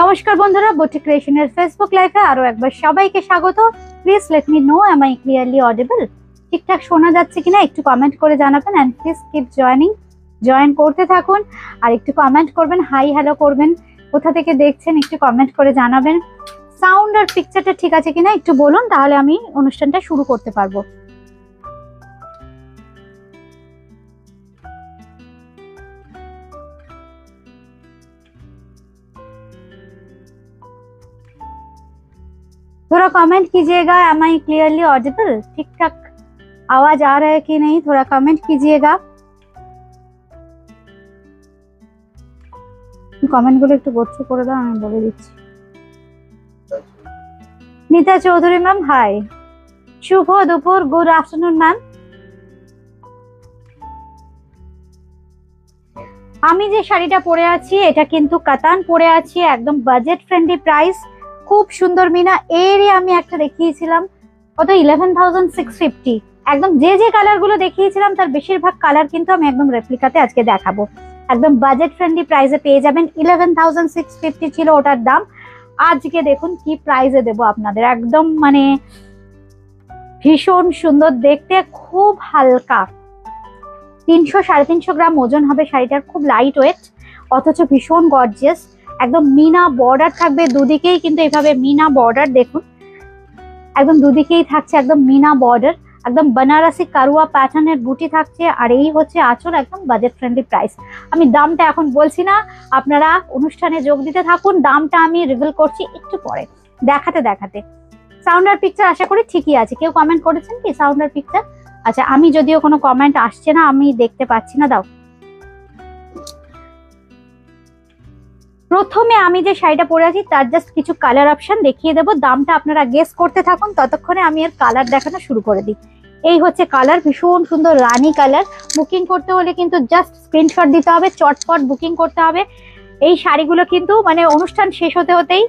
নমস্কার বন্ধুরা, বুটি ক্রিয়েশনের ফেসবুক লাইভে আরো একবার সবাইকে স্বাগত। Please let me know am I clearly audible, ঠিকঠাক শোনা যাচ্ছে কিনা একটু কমেন্ট করে জানাবেন। এন্ড প্লিজ কিপ জয়েন করতে থাকুন আর একটু কমেন্ট করবেন, হাই হ্যালো করবেন, কোথা থেকে দেখছেন একটু কমেন্ট করে জানাবেন। সাউন্ড আর পিকচারটা ঠিক আছে কিনা একটু বলুন, তাহলে আমি অনুষ্ঠানটা শুরু করতে পারবো। थोड़ा कमेंट कीजिएगा, एम आई क्लियरली ऑडिबल, ठीक ठाक आवाज आ रहा है कि नहीं, थोड़ा कमेंट कीजिएगा। कमेंट गुलो একটু গোছ করে দাও, আমি বলে দিচ্ছি। नीता चौधरी मैम हाय, शुभ दोपहर, गुड आफ्टरनून मैम। আমি যে শাড়িটা পরে আছি এটা কিন্তু কাতান পরে আছি, একদম বাজেট ফ্রেন্ডলি প্রাইস, খুব সুন্দর মিনা। এরই আমি একটা দেখিয়েছিলাম কত 11,650, একদম যে কালার গুলো দেখিয়েছিলাম তার বেশিরভাগ কালার কিন্তু আমি একদম রেপ্লিকাতে আজকে দেখাবো। একদম বাজেট ফ্রেন্ডলি প্রাইসে পেয়ে যাবেন। 11,650 ছিল ওটার দাম, আজকে দেখুন কি প্রাইসে দেবো আপনাদের। একদম মানে ভীষণ সুন্দর দেখতে, খুব হালকা, 300-350 গ্রাম ওজন হবে শাড়িটার, খুব লাইট ওয়েট অথচ ভীষণ গর্জিয়াস। একদম মিনা বর্ডার থাকবে দুদিকেই, কিন্তু এইভাবে মিনা বর্ডার দেখুন, একদম দুদিকেই থাকছে একদম মিনা বর্ডার, একদম বেনারসি কারুয়া প্যাটার্নের বুটি থাকছে। আর এই হচ্ছে আঁচল, একদম বাজেট ফ্রেন্ডলি প্রাইস। আমি দামটা এখন বলছি না, আপনারা অনুষ্ঠানে যোগ দিতে থাকুন, দামটা আমি রিভিল করছি একটু পরে দেখাতে। সাউন্ড আর পিকচার আশা করি ঠিকই আছে। কেউ কমেন্ট করেছেন কি সাউন্ড আর পিকচার? আচ্ছা, আমি যদিও কোনো কমেন্ট আসছে না, আমি দেখতে পাচ্ছি না। দাও, প্রথমে আমি যে শাড়িটা পরে আছি তার জাস্ট কিছু কালার অপশন দেখিয়ে দেবো, দামটা আপনারা গেস করতে থাকুন, ততক্ষণে আমি এর কালার দেখানো শুরু করে দিই। এই হচ্ছে কালার, ভীষণ সুন্দর রানী কালার। বুকিং করতে হলে কিন্তু জাস্ট স্ক্রিনশট দিতে হবে, চটপট বুকিং করতে হবে। এই শাড়িগুলো কিন্তু মানে অনুষ্ঠান শেষ হতেই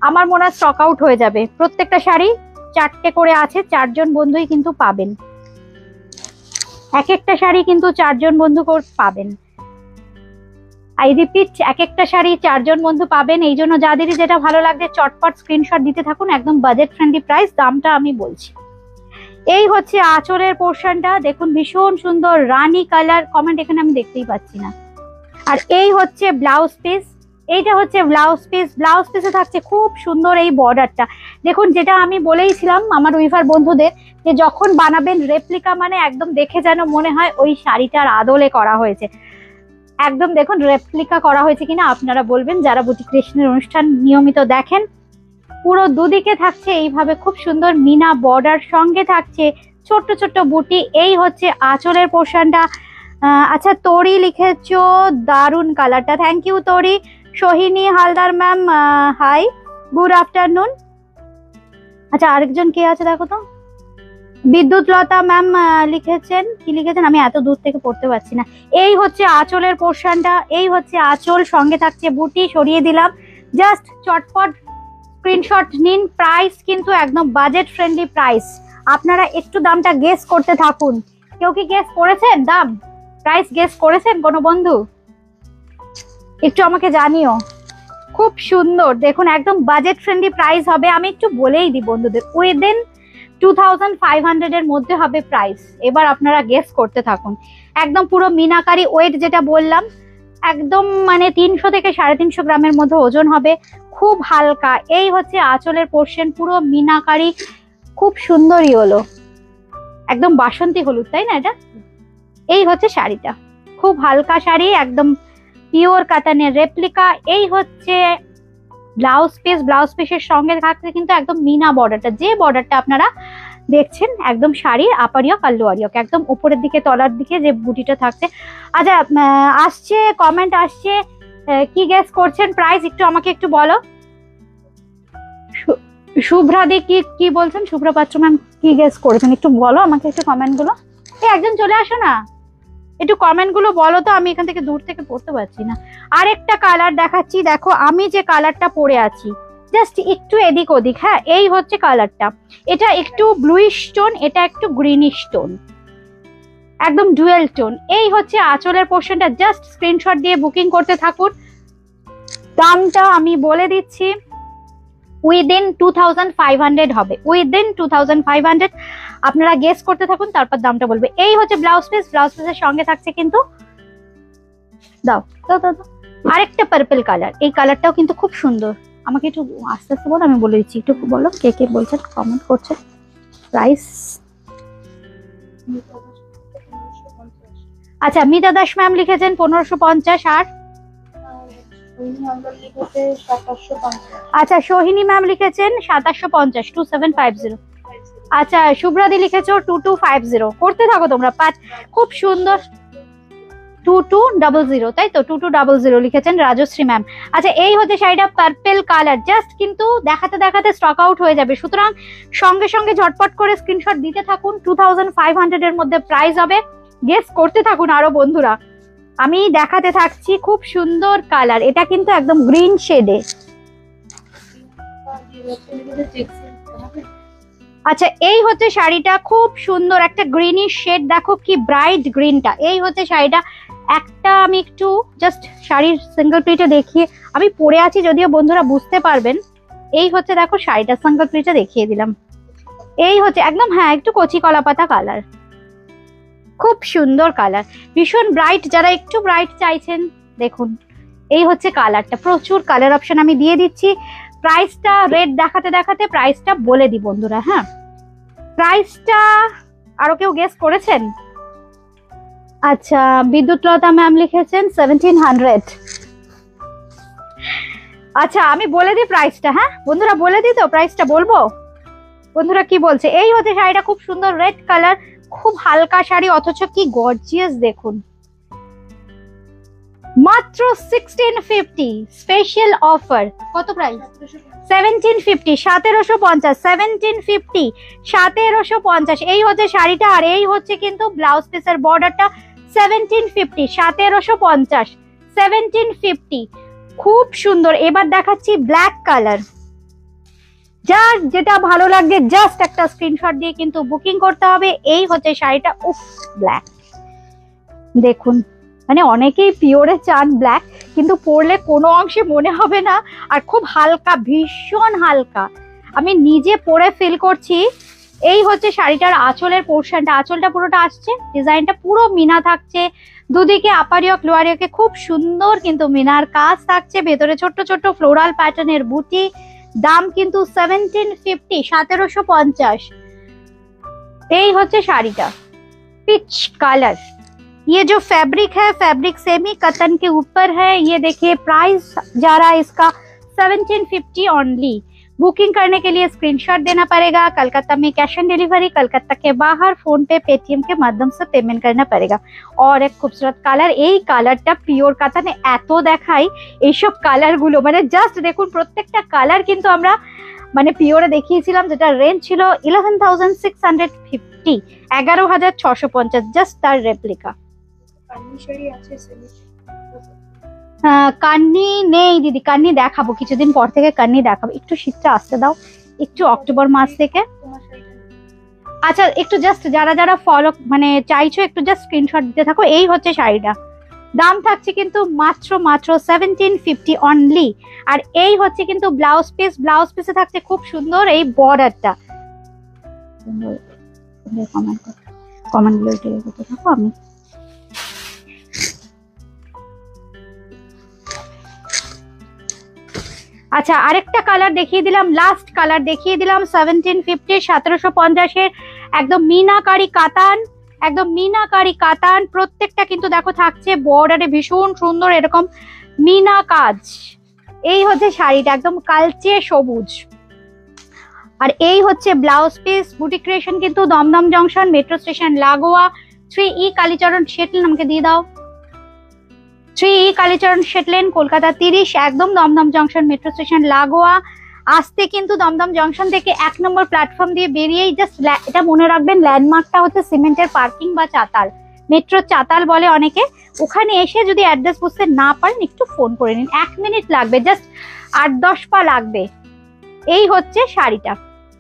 আমার মনে হয় স্টক আউট হয়ে যাবে। প্রত্যেকটা শাড়ি 4টে করে আছে, 4 জন বন্ধুই কিন্তু পাবেন, এক একটা শাড়ি কিন্তু 4 জন বন্ধু পাবেন। আই রিপিট, এক একটা শাড়ি 4 জন বন্ধু পাবেন। এই জন্য যাদেরই যেটা ভালো লাগছে চটপট স্ক্রিনশট দিতে থাকুন। একদম বাজেট ফ্রেন্ডলি প্রাইস, দামটা আমি বলছি। এই হচ্ছে আঁচলের পোর্শনটা, দেখুন ভীষণ সুন্দর রানী কালার। কমেন্ট এখানে আমি দেখতেই পাচ্ছি না। আর এই হচ্ছে ব্লাউজ পিস, এইটা হচ্ছে ব্লাউজ পিস। ব্লাউজ পিসে থাকছে খুব সুন্দর এই বর্ডারটা দেখুন, যেটা আমি বলেইছিলাম আমার উইভার বন্ধুদের যে যখন বানাবেন রেপ্লিকা মানে একদম দেখে যেন মনে হয় ওই শাড়িটার আদলে করা হয়েছে। একদম দেখুন রেপ্লিকা করা হয়েছে কিনা আপনারা বলবেন, যারা বুটি ক্রিয়েশনের অনুষ্ঠান নিয়মিত দেখেন। পুরো দুদিকে থাকছে এইভাবে খুব সুন্দর মিনা বর্ডার, সঙ্গে থাকছে ছোট্ট ছোট্ট বুটি। এই হচ্ছে আঁচলের পোর্শনটা। আচ্ছা, তরি লিখেছো, দারুন কালারটা, থ্যাংক ইউ তরি। Sohini Haldar ma'am hi, good afternoon. আচ্ছা, আরেকজন কে আছে দেখো তো, বিদ্যুৎ লতা ম্যাম লিখেছেন, কি লিখেছেন আমি এত দূর থেকে পড়তে পারছি না। এই হচ্ছে আঁচলের পোর্শনটা, এই হচ্ছে আঁচল, সঙ্গে থাকছে বুটি। সরিয়ে দিলাম, জাস্ট চটপট স্ক্রিনশট নিন। প্রাইস কিন্তু একদম বাজেট ফ্রেন্ডলি প্রাইস। আপনারা একটু দামটা গেস করতে থাকুন। কেউ কি গেস করেছেন দাম, প্রাইস গেস করেছেন কোনো বন্ধু? একটু আমাকে জানিও। খুব সুন্দর দেখুন, একদম বাজেট ফ্রেন্ডলি প্রাইস হবে। আমি একটু বলেই দিই বন্ধুদের, উইদিন 2500 এর মধ্যে হবে প্রাইস। এবার আপনারা গেস করতে থাকুন। একদম পুরো মিনাকারি ওয়েট যেটা বললাম, একদম মানে 300 থেকে 350 গ্রামের মধ্যে ওজন হবে, খুব হালকা। এই হচ্ছে আঁচলের পোর্শন, পুরো মিনাকারি, খুব সুন্দরই হলো, একদম বাসন্তী হলুদ, তাই না এটা? এই হচ্ছে শাড়িটা, খুব হালকা শাড়ি, একদম পিওর কাতানের রেপ্লিকা। এই হচ্ছে ব্লাউজ পিস, ব্লাউজ পিসের সঙ্গে থাকছে কিন্তু একদম মিনা বর্ডারটা, যে বর্ডারটা আপনারা দেখছেন একদম শাড়ির আপারিয়ক আর লোয়ারিয়ক, একদম উপরের দিকে তলার দিকে যে বুটিটা থাকছে। আচ্ছা, আসছে কমেন্ট আসছে, কি গেস করছেন প্রাইস একটু আমাকে একটু বলো। শুভ্রাদি কি বলছেন, শুভ্রা পাত্র ম্যাম কি গেস করেছেন একটু বলো আমাকে একটু কমেন্ট গুলো। একজন চলে আসো না, একটু কমেন্ট গুলো বলো তো, আমি এখান থেকে দূর থেকে পড়তে পারছি না। আরেকটা কালার দেখাচ্ছি, দেখো আমি যে কালারটা পরে আছি জাস্ট একটু এদিক ওদিক। হ্যাঁ, এই হচ্ছে কালারটা, এটা একটু ব্লুইশ টোন, এটা একটু গ্রিনিশ টোন, একদম ডুয়েল টোন। এই হচ্ছে আঁচলের পোর্শনটা, জাস্ট স্ক্রিনশট দিয়ে বুকিং করতে থাকুন। দামটা আমি বলে দিচ্ছি, উইদিন 2500 হবে, উইদিন 2500। আপনারা গেস করতে থাকুন, তারপর দামটা বলবে। এই হচ্ছে ব্লাউজ পিস, ব্লাউজ পিসের সঙ্গে থাকছে কিন্তু দাও দাও দাও দাও, আরেকটা পার্পল কালার। এই কালারটাও কিন্তু খুব সুন্দর। আমাকে একটু আস্তে আস্তে বলো, আমি বলে দিচ্ছি। একটু বলো কে কে বলছেন, কমেন্ট করছেন। প্রাইস আচ্ছা, মিতা দাস ম্যাম লিখেছেন 1550। আর আচ্ছা, সোহিনী ম্যাম লিখেছেন 2750, 2750। আচ্ছা, শুভ্রাদি লিখেছো 2250। করতে থাকো তোমরা, খুব সুন্দর। 2200, তাই তো? 2200 লিখেছেন রাজশ্রী ম্যাম। আচ্ছা, এই হচ্ছে শাড়িটা পার্পল কালার। জাস্ট কিন্তু দেখাতে দেখাতে স্টক আউট হয়ে যাবে, সুতরাং সঙ্গে সঙ্গে ঝটপট করে স্ক্রিনশট দিতে থাকুন। 2500 এর মধ্যে প্রাইস হবে। গেস করতে থাকুন আরো বন্ধুরা, আমি দেখাতে থাকছি। খুব সুন্দর কালার, এটা কিন্তু একদম গ্রিন শেডে। আচ্ছা, এই হচ্ছে শাড়িটা, খুব সুন্দর একটা গ্রিনিশ শেড। দেখো কি ব্রাইট গ্রিনটা। এই হচ্ছে শাড়িটা। একটা আমি একটু জাস্ট শাড়ির সিঙ্গেল প্রিটে দেখিয়ে, আমি পরে আছি যদিও বন্ধুরা বুঝতে পারবেন। এই হচ্ছে দেখো শাড়িটা, সিঙ্গেল প্রিটে দেখিয়ে দিলাম। এই হচ্ছে একদম, হ্যাঁ, একটু কচি কলা পাতা কালার, খুব সুন্দর কালার, ভীষণ ব্রাইট। যারা একটু ব্রাইট চাইছেন দেখুন, এই হচ্ছে কালারটা। প্রচুর কালার অপশন আমি দিয়ে দিচ্ছি। প্রাইসটা রেট দেখাতে দেখাতে প্রাইসটা বলে দিই বন্ধুরা। হ্যাঁ, প্রাইসটা আরো কেউ গেস করেছেন? আচ্ছা, বিদ্যুৎলতা ম্যাম লিখেছেন 1700। আচ্ছা, আমি বলে দিই প্রাইসটা। হ্যাঁ বন্ধুরা, বলে দিই তো প্রাইসটা, বলবো বন্ধুরা কি বলছে। এই হচ্ছে শাড়িটা, খুব সুন্দর রেড কালার, খুব হালকা শাড়ি, অথচ কি গর্জিয়াস দেখুন। মাত্র 1650 স্পেশাল অফার। কত প্রাইস? 1750, 1750, 1750, 1750। এই হচ্ছে শাড়িটা, আর এই হচ্ছে কিন্তু ব্লাউজ পিসের বর্ডারটা। 1750, 1750, 1750, খুব সুন্দর। এবার দেখাচ্ছি ব্ল্যাক কালার। যার যেটা ভালো লাগবে জাস্ট একটা স্ক্রিনশট দিয়ে কিন্তু বুকিং করতে হবে। এই হচ্ছে শাড়িটা। উফ, ব্ল্যাক দেখুন, মানে অনেকেই পিওরে চান ব্ল্যাক, কিন্তু পরলে কোনো অংশে মনে হবে না। আর খুব হালকা, ভীষণ হালকা, আমি নিজে পরে ফিল করছি। এই হচ্ছে শাড়িটার আঁচলের পোর্শনটা, আঁচলটা পুরোটা আসছে, ডিজাইনটা পুরো মিনা থাকছে, দুদিকে আপার ইয়ক লোয়ার ইয়কে খুব সুন্দর কিন্তু মিনার কাজ থাকছে, ভেতরে ছোট্ট ছোট্ট ফ্লোরাল প্যাটার্নের বুটি। দাম কিন্তু 1750, 1750। এই হচ্ছে শাড়িটা, পিচ কালার। ये जो फैब्रिक है, फैब्रिक सेमी कतन के ऊपर है। ये देखिए प्राइस जा रहा है इसका 1750 ओनली। बुकिंग करने के लिए स्क्रीनशॉट देना पड़ेगा। कलकत्ता में कैश ऑन डिलीवरी, कलकत्ता के बाहर फोन पे, पेटीएम के माध्यम से पेमेंट करना पड़ेगा। और एक खूबसूरत কালার, এই কালারটা পিওর কাতানে এত দেখাই, এইসব কালারগুলো মানে জাস্ট দেখুন, প্রত্যেকটা কালার কিন্তু আমরা মানে পিওরে দেখিয়েছিলাম, যেটা রেঞ্জ ছিল 11,650, 11,650, জাস্ট তার রেপ্লিকা। কান্নি নেই দিদি, কান্নি দেখাবো কিছুদিন পর থেকে, কান্নি দেখাবো। একটু শীতটা আসতে দাও, একটু অক্টোবর মাস থেকে। আচ্ছা, একটু জাস্ট যারা যারা ফলো মানে চাইছো, একটু জাস্ট স্ক্রিনশট দিতে থাকো। এই হচ্ছে শাড়িটা, দাম থাকছে কিন্তু মাত্র 1750 অনলি। আর এই হচ্ছে কিন্তু ব্লাউজ পিস, ব্লাউজ পিসে থাকছে খুব সুন্দর এই বর্ডারটা। কমেন্টগুলো করতে থাকো। আমি আচ্ছা, আরেকটা কালার দেখিয়ে দিলাম, লাস্ট কালার দেখিয়ে দিলাম। 1750, 1750 একদম মিনাকারি কাতান, একদম মিনাকারি কাতান। প্রত্যেকটা কিন্তু দেখো থাকছে বর্ডারে ভীষণ সুন্দর এরকম মিনা কাজ। এই হচ্ছে শাড়িটা, একদম কালচে সবুজ। আর এই হচ্ছে ব্লাউজ পিস। বুটি ক্রিয়েশন কিন্তু দমদম জংশন, মেট্রো স্টেশন লাগোয়া। 3E কালীচরণ শেটলেন, আমাকে দিয়ে দাও। 3E কালীচরণ শেটলেন, কলকাতা 30, একদম দমদম জংশন, মেট্রো স্টেশন লাগোয়া। আসতে কিন্তু দমদম জংশন থেকে 1 নম্বর প্ল্যাটফর্ম দিয়ে বেরিয়েই জাস্ট এটা মনে রাখবেন, ল্যান্ডমার্কটা হচ্ছে সিমেন্টের পার্কিং বা চাতাল, মেট্রো চাতাল বলে অনেকে। ওখানে এসে যদি অ্যাড্রেস বুঝতে না পারেন একটু ফোন করে নিন, 1 মিনিট লাগবে, জাস্ট 8-10 পা লাগবে। এই হচ্ছে শাড়িটা,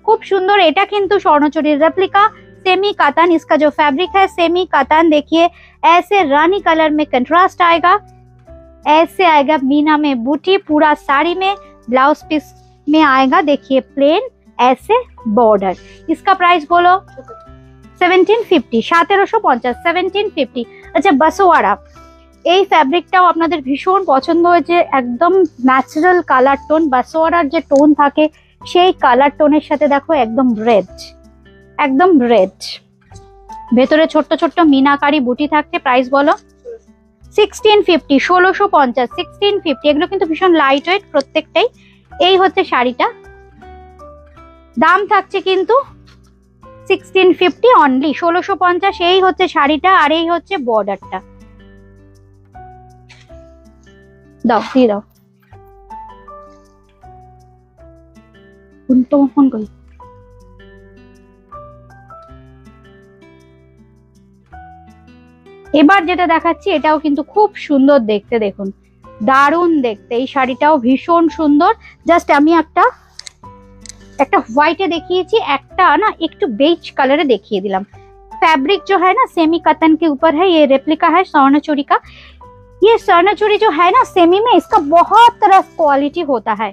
খুব সুন্দর। এটা কিন্তু স্বর্ণচুরির রেপ্লিকা, सेमी कातान। इसका जो फैब्रिक है सेमी कातान, देखिए ऐसे रानी कलर में कंट्रास्ट आएगा। ऐसे आएगा मीना में बूटी, पूरा साड़ी में, ब्लाउज पीस में आएगा देखिए प्लेन ऐसे बॉर्डर। इसका प्राइस बोलो 1750, 1750, 1750। আচ্ছা বাসোয়ারা, এই ফ্যাব্রিকটাও আপনাদের ভীষণ পছন্দ হয়েছে, একদম ন্যাচারাল কালার টোন, বাসোয়ারার যে টোন থাকে সেই কালার টোনের সাথে দেখো একদম রেড, একদম রেড, ভেতরে ছোট্ট ছোট্ট মিনাকারি বুটি থাকছে। প্রাইস বলো 1650, 1650, 1650। এগুলো কিন্তু ভীষণ লাইট ওয়েট প্রত্যেকটাই। এই হচ্ছে শাড়িটা, দাম থাকছে কিন্তু 1650 অনলি, 1650। এই হচ্ছে শাড়িটা আর এই হচ্ছে বর্ডারটা। দাও দিয়ে দাও, তোমার ফোন করি। এবার যেটা দেখাচ্ছি এটাও কিন্তু খুব সুন্দর দেখতে, দেখুন দারুণ দেখতে। এই শাড়িটাও ভীষণ সুন্দর। জাস্ট আমি একটা হোয়াইটে দেখিয়েছি, একটা না একটু बेज कलर देखिए दिलाम। फैब्रिक जो है ना सेमी कतन के ऊपर है, ये रेप्लिका है स्वर्ण चूड़ी का। ये स्वर्ण चूड़ी जो है ना सेमी में, इसका बहुत तरह क्वालिटी होता है।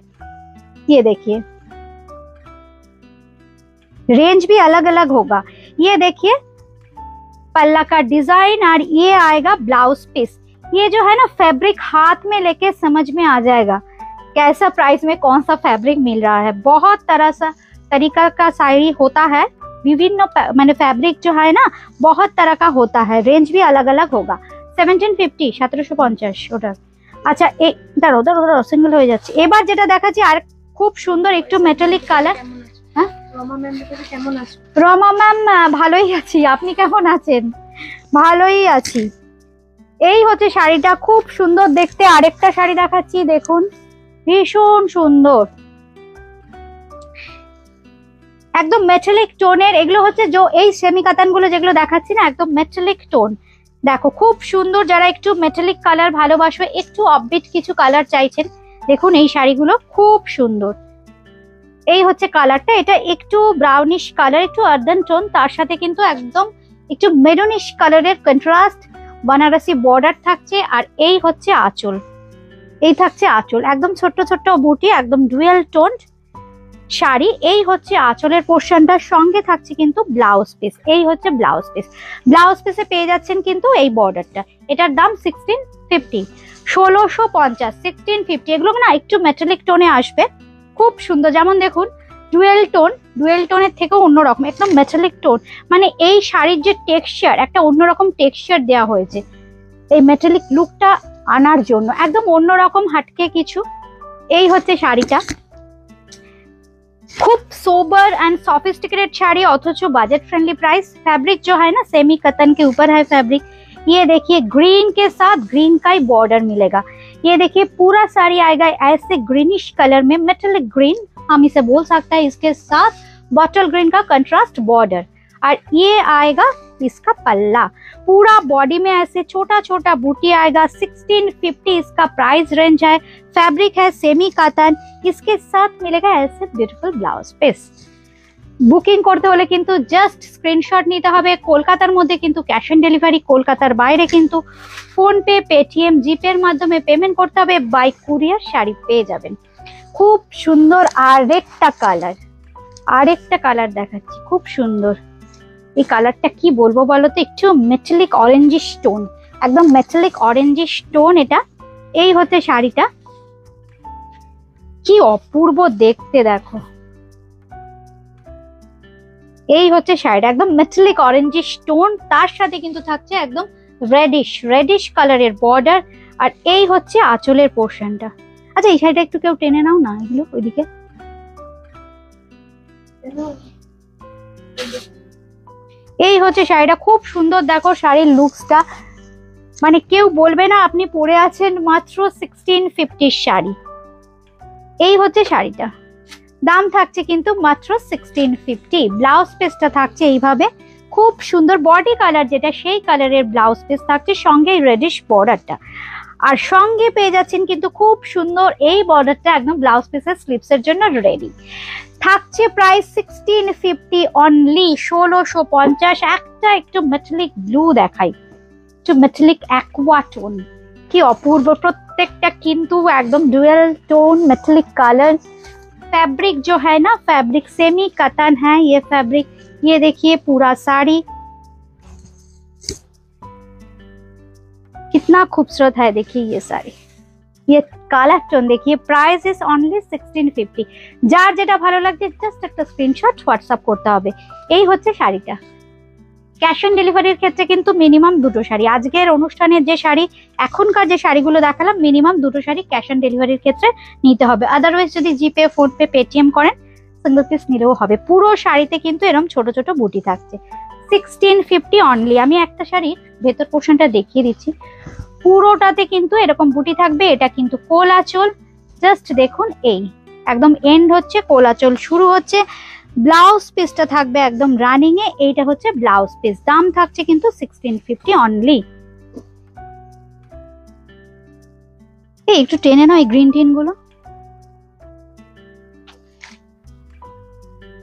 ये देखिए रेंज भी अलग अलग होगा। ये देखिए पल्ला का डिजाइन और ये आएगा ब्लाउज पीस। ये जो है ना फैब्रिक हाथ में लेके समझ में आ जाएगा कैसा प्राइस में कौन सा फैब्रिक मिल रहा है। बहुत तरह सा तरीका का साड़ी होता है, विभिन्न माने फैब्रिक जो है ना बहुत तरह का होता है, रेंज भी अलग अलग होगा। 1750, 1750 ওটা। আচ্ছা এই দাঁড়াও দাঁড়াও দাঁড়াও, সিঙ্গেল হয়ে যাচ্ছে। এবার যেটা দেখাচ্ছি আর খুব সুন্দর একটু মেটালিক কালার। হ্যাঁ রমা ম্যাম ভালোই আছি, আপনি কেমন আছেন? ভালোই আছি। এই হচ্ছে শাড়িটা, খুব সুন্দর দেখতে। আরেকটা শাড়ি দেখাচ্ছি, দেখুন ভীষণ সুন্দর, একদম মেটালিক টোনের। এগুলো হচ্ছে যে এই সেমি কাতান গুলো যেগুলো দেখাচ্ছি না, একদম মেটালিক টোন। দেখো খুব সুন্দর, যারা একটু মেটালিক কালার ভালোবাসো, একটু আপবিট কিছু কালার চাইছেন, দেখুন এই শাড়িগুলো খুব সুন্দর। এই হচ্ছে কালারটা, এটা একটু ব্রাউনিশ কালার, একটু আর্দান টোন, তার সাথে কিন্তু একদম একটু মেরুনিশ কালারের কন্ট্রাস্ট বানারসি বর্ডার থাকছে। আর এই হচ্ছে আঁচল, এই থাকছে আঁচল, একদম ছোট্ট ছোট্ট বুটি, একদম ডুয়েল টোন শাড়ি। এই হচ্ছে আঁচলের পোর্শনটার সঙ্গে থাকছে কিন্তু ব্লাউজ পিস। এই হচ্ছে ব্লাউজ পিস, ব্লাউজ পিসে পেয়ে যাচ্ছেন কিন্তু এই বর্ডারটা। এটার দাম 1650, 1650, 1650। এগুলো না একটু মেটালিক টোনে আসবে, খুব সুন্দর। যেমন দেখুন ডুয়েল টোন, ডুয়েল টোনের থেকেও অন্যরকম, একদম মেটালিক টোন। মানে এই শাড়ির যে টেক্সচার, একটা অন্যরকম টেক্সচার দেওয়া হয়েছে এই মেটালিক লুকটা আনার জন্য, একদম অন্যরকম হাটকে কিছু। এই হচ্ছে শাড়িটা, खूब सोबर एंड सॉफिस्टिकेटेड साड़ी, অথচ बजट फ्रेंडली प्राइस। फैब्रिक जो है ना सेमी कतन के ऊपर है फैब्रिक। ये देखिए ग्रीन के साथ ग्रीन का ही बॉर्डर मिलेगा। ये देखिए पूरा साड़ी आएगा ऐसे ग्रीनिश कलर में, मेटालिक ग्रीन हम इसे बोल सकते हैं। इसके साथ बॉटल ग्रीन का कंट्रास्ट बॉर्डर, और ये आएगा इसका पल्ला। पूरा बॉडी में ऐसे छोटा छोटा बूटी आएगा। 1650 इसका प्राइस रेंज है। फैब्रिक है सेमी कॉटन, इसके साथ मिलेगा ऐसे ब्यूटीफुल ब्लाउज पीस। বুকিং করতে হলে কিন্তু জাস্ট স্ক্রিনশট নিতে হবে। কলকাতার মধ্যে কিন্তু ক্যাশ অন ডেলিভারি, কলকাতার বাইরে কিন্তু ফোনপে, পেটিএম, জিপে এর মাধ্যমে পেমেন্ট করতে হবে। বাই কুরিয়ার শাড়ি পেয়ে যাবেন। খুব সুন্দর আরেকটা কালার দেখাচ্ছি, খুব সুন্দর। এই কালারটা কি বলবো বলো তো, একটু মেটালিক অরেঞ্জিশ টোন, একদম মেটালিক অরেঞ্জিশ টোন এটা। এই হচ্ছে শাড়িটা, কি অপূর্ব দেখতে দেখো। এই হচ্ছে শাড়িটা, একদম মেটালিক অরেঞ্জিশ টোন, তার সাথে কিন্তু থাকছে একদম রেডিশ কালারের বর্ডার। আর এই হচ্ছে আঁচলের পোর্শনটা। আচ্ছা এই শাড়িটা একটু কেউ টেনে নাও না, এগুলো ওইদিকে। এই হচ্ছে শাড়িটা, খুব সুন্দর দেখো শাড়ির লুকসটা, মানে কেউ বলবে না আপনি পরে আছেন মাত্র 1650 শাড়ি। এই হচ্ছে শাড়িটা, দাম থাকছে কিন্তু মাত্র 1650। ব্লাউজ পিসটা থাকছে এইভাবে, খুব সুন্দর বডি কালার যেটা সেই কালারের ব্লাউজ পিস থাকছে, সঙ্গে রেডিশ বর্ডারটা। আর সঙ্গে পেয়ে যাচ্ছেন কিন্তু খুব সুন্দর এই বর্ডারটা, একদম ব্লাউজ পিসের স্লিপসের জন্য রেডি থাকছে। Price 1650 only, 1650। একটা একটু মেটালিক ব্লু দেখাই, একটু মেটালিক অ্যাকোয়া টোন, কি অপূর্ব। प्रत्येकटा किंतु एकदम dual tone metallic colour. Fabric जो है ना, फैब्रिक सेमी कतन है ये फैब्रिक। ये देखिए पूरा साड़ी कितना खूबसूरत है, देखिए ये साड़ी, ये কালার টোন देखिए। Price is only 1650। যার যেটা ভালো লাগছে জাস্ট একটা স্ক্রিনশট হোয়াটসঅ্যাপ করতে হবে। এই হচ্ছে শাড়িটা। ক্যাশ অন ডেলিভারির ক্ষেত্রে কিন্তু মিনিমাম দুটো শাড়ি, আজকের অনুষ্ঠানের যে শাড়ি, এখনকার যে শাড়িগুলো দেখালাম, মিনিমাম দুটো শাড়ি ক্যাশ অন ডেলিভারির ক্ষেত্রে নিতে হবে। আদারওয়াইজ যদি জিপে, ফোনপে, পেটিএম করেন সিঙ্গেল পিস নিলেও হবে। পুরো শাড়িতে কিন্তু এরকম ছোট ছোট বুটি থাকছে। 1650 অনলি। আমি একটা শাড়ির ভেতর পোর্শনটা দেখিয়ে দিচ্ছি। পুরোটাতে কিন্তু এরকম বুটি থাকবে। এটা কিন্তু কোল আঁচল, জাস্ট দেখুন, এই একদম এন্ড হচ্ছে কোল আঁচল, শুরু হচ্ছে। ব্লাউজ পিসটা থাকবে একদম রানিং এ। এইটা হচ্ছে ব্লাউজ পিস। দাম থাকছে কিন্তু 1650 অনলি। এই একটু টেনে নাও এই গ্রিন টিন গুলো,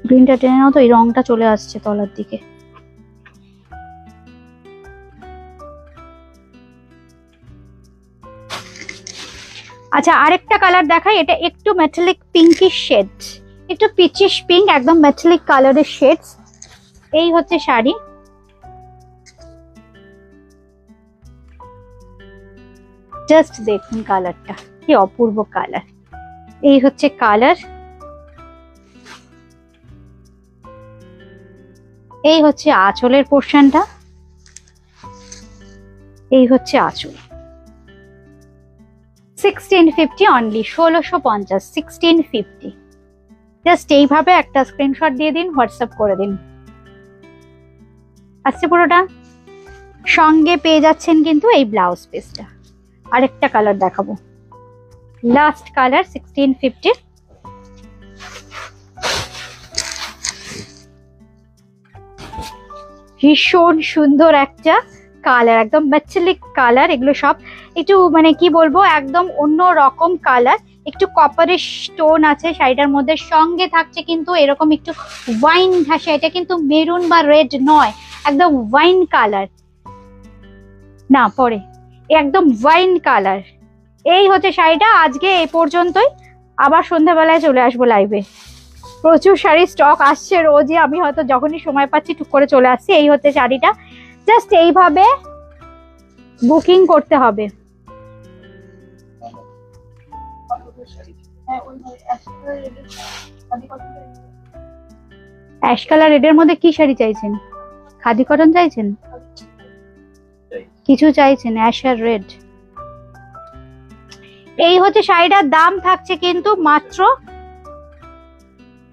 গ্রিনটা টেনে নাও তো, এই রংটা চলে আসছে তলার দিকে। আচ্ছা, আরেকটা কালার দেখাই। এটা একটু মেটালিক পিঙ্কিশ শেড, একটু পিচিশ পিঙ্ক, একদম মেটালিক কালারের শেডস। এই হচ্ছে শাড়ি। জাস্ট দেখুন কালারটা কি অপূর্ব কালার। এই হচ্ছে কালার। এই হচ্ছে আঁচলের পোর্শনটা। এই হচ্ছে আঁচল। 1650 অনলি, 1650, 1650। জাস্ট এইভাবে একটা স্ক্রিনশট দিয়ে দিন, হোয়াটসঅ্যাপ করে দিন। আসছে পুরোটা। সঙ্গে পেয়ে যাচ্ছেন কিন্তু এই ব্লাউজ পিসটা। আরেকটা কালার দেখাবো, লাস্ট কালার 1650। ভীষণ সুন্দর একটা কালার, একদম মেটালিক কালার। এগুলো সব একটু মানে কি বলবো, একদম অন্য রকম কালার। একটু কপারের স্টোন আছে শাড়িটার মধ্যে। সঙ্গে থাকছে কিন্তু এরকম একটু ওয়াইন ঘাসা। এটা কিন্তু মেরুন বা রেড নয়, একদম ওয়াইন কালার না, পরে একদম ওয়াইন কালার। এই হচ্ছে শাড়িটা। আজকে এই পর্যন্তই, আবার সন্ধ্যাবেলায় চলে আসবো লাইভে। প্রচুর শাড়ি স্টক আসছে রোজই, আমি হয়তো যখনই সময় পাচ্ছি টুক করে চলে আসছি। এই হচ্ছে শাড়িটা। জাস্ট এইভাবে বুকিং করতে হবে। অ্যাশ কালার রেডের মধ্যে কি শাড়ি চাইছেন? খাদি কটন চাইছেন? কিছু চাইছেন অ্যাশ আর রেড? এই হচ্ছে শাড়িটার দাম থাকছে কিন্তু মাত্র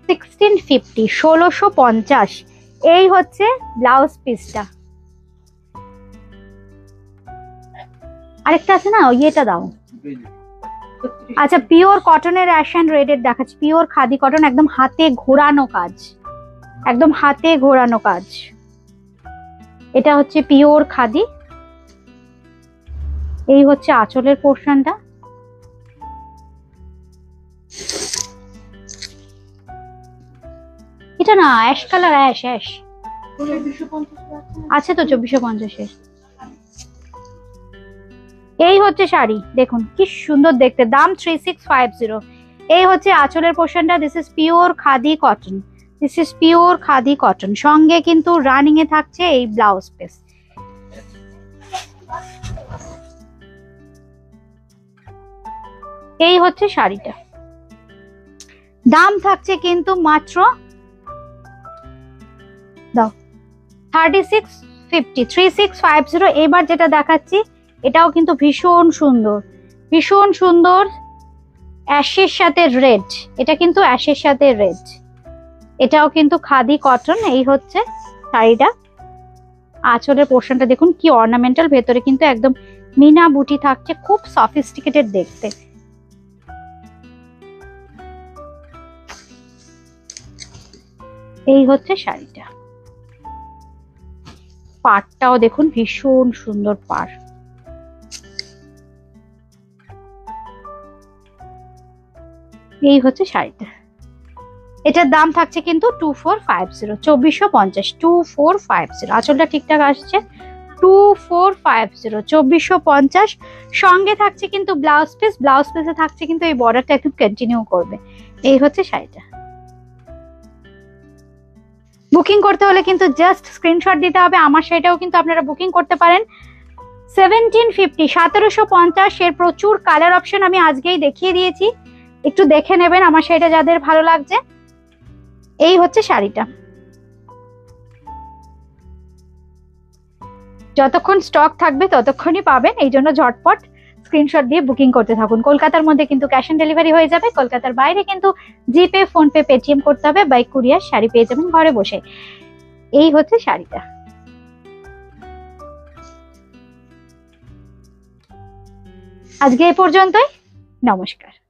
1650, 1650। এই হচ্ছে ব্লাউজ পিসটা। আরেকটা আছে না, ইয়েটা দাও। আচ্ছা, পিওর কটনের অ্যাশ এন্ড রেডের দেখাচ্ছি। পিওর খাদি কটন, একদম হাতে ঘোরানো কাজ, একদম হাতে ঘোরানো কাজ। এটা হচ্ছে পিওর খাদি। এই হচ্ছে আঁচলের পোর্শনটা। এটা না অ্যাশ কালার, অ্যাশ অ্যাশ আছে তো 2450-এর। এই হচ্ছে শাড়ি, দেখুন কি সুন্দর দেখতে। দাম 3650। এই হচ্ছে আঁচলের পোর্শনটা। This is pure khadi cotton, this is pure khadi cotton. সঙ্গে কিন্তু রানিং এ থাকছে এই ব্লাউজ পিস। এই হচ্ছে শাড়িটা। দাম থাকছে কিন্তু মাত্র 3650, 3650। এবার যেটা দেখাচ্ছি এটাও কিন্তু ভীষণ সুন্দর, ভীষণ সুন্দর। অ্যাশের সাথে রেড, এটা কিন্তু অ্যাশের সাথে রেড। এটাও কিন্তু খাদি কটন। এই হচ্ছে শাড়িটা। আঁচলের পোর্শনটা দেখুন কি অর্নামেন্টাল, ভেতরে কিন্তু একদম মিনা বুটি থাকছে, খুব সফিস্টিকেটেড দেখতে। এই হচ্ছে শাড়িটা। পাড়টাও দেখুন ভীষণ সুন্দর পাড়। এই হচ্ছে শাড়িটা। এটার দাম থাকছে কিন্তু 2450, 2450, 2450। আঁচলটা ঠিকঠাক আসছে, 2450, 2450। সঙ্গে থাকছে কিন্তু ব্লাউজ পিস, ব্লাউজ পিসে থাকছে কিন্তু এই বর্ডারটা একটু কন্টিনিউ করবে। এই হচ্ছে শাড়িটা। বুকিং করতে হলে কিন্তু জাস্ট স্ক্রিনশট দিতে হবে। আমার শাড়িটাও কিন্তু আপনারা বুকিং করতে পারেন। 1750, 1750 এর প্রচুর কালার অপশন আমি আজকেই দেখিয়ে দিয়েছি, একটু দেখে নেবেন আমার শাড়িটা যাদের ভালো লাগছে। এই হচ্ছে শাড়িটা। যতক্ষণ স্টক থাকবে ততক্ষণই পাবেন, এই জন্য ঝটপট স্ক্রিনশট দিয়ে বুকিং করতে থাকুন। কলকাতার মধ্যে কিন্তু ক্যাশ অন ডেলিভারি হয়ে যাবে, কলকাতার বাইরে কিন্তু জিপে, ফোনপে, পেটিএম করতে হবে। বাই কুরিয়ার শাড়ি পেয়ে যাবেন ঘরে বসে। এই হচ্ছে শাড়িটা। আজকে এই পর্যন্তই, নমস্কার।